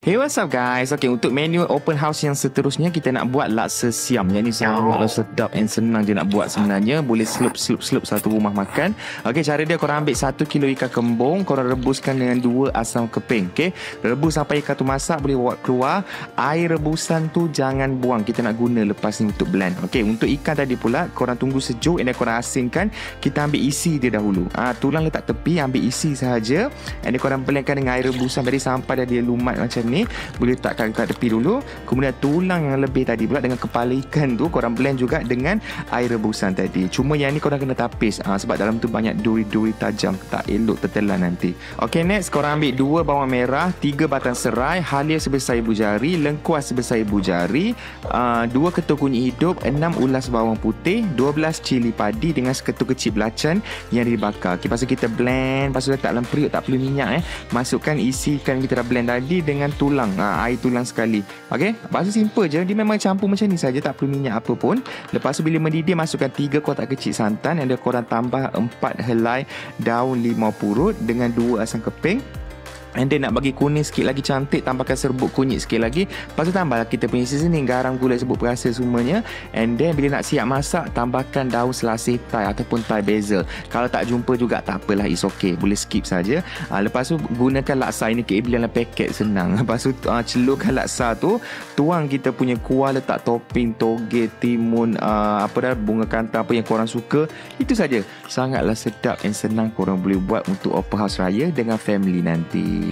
Hey, what's up guys? Okay, untuk menu open house yang seterusnya kita nak buat laksa siam. Yang ni sangatlah sedap and senang je nak buat sebenarnya. Boleh slup satu rumah makan. Okay, cara dia korang ambil 1 kilo ikan kembung, korang rebuskan dengan 2 asam keping. Okay, rebus sampai ikan tu masak, boleh bawa keluar. Air rebusan tu jangan buang. Kita nak guna lepas ni untuk blend. Okay, untuk ikan tadi pula, korang tunggu sejuk and then korang asingkan. Kita ambil isi dia dahulu. Tulang letak tepi, ambil isi sahaja. And then korang blendkan dengan air rebusan tadi sampai dia lumat macam ni. Boleh letakkan kat tepi dulu. Kemudian tulang yang lebih tadi pula dengan kepala ikan tu korang blend juga dengan air rebusan tadi. Cuma yang ni korang kena tapis sebab dalam tu banyak duri-duri tajam, tak elok tertelan nanti. Ok, next korang ambil 2 bawang merah, 3 batang serai, halia sebesar ibu jari, lengkuas sebesar ibu jari, 2 ketul kunyit hidup, 6 ulas bawang putih, 12 cili padi dengan seketul kecil belacan yang dibakar. Okay, lepas tu kita blend. Lepas tu letak dalam periuk, tak perlu minyak. Masukkan isi ikan kita dah blend tadi dengan tulang, air tulang sekali. Okey, lepas tu simple je. Dia memang campur macam ni saja, tak perlu minyak apa pun. Lepas tu bila mendidih, masukkan 3 kotak kecil santan yang dia korang tambah 4 helai daun limau purut dengan 2 asam keping. And then nak bagi kuning sikit lagi cantik, tambahkan serbuk kunyit sikit lagi. Lepas tu tambahlah kita punya seasoning, garam, gula, serbuk perasa semuanya. And then bila nak siap masak, tambahkan daun selasih Thai ataupun Thai basil. Kalau tak jumpa juga tak apalah, it's okay, boleh skip saja. Lepas tu gunakan laksa. Ini KA dalam paket, senang. Lepas tu celurkan laksa tu, tuang kita punya kuah, letak topping toge, timun, bunga kanta, apa yang korang suka. Itu saja. Sangatlah sedap and senang korang boleh buat untuk open house raya dengan family nanti.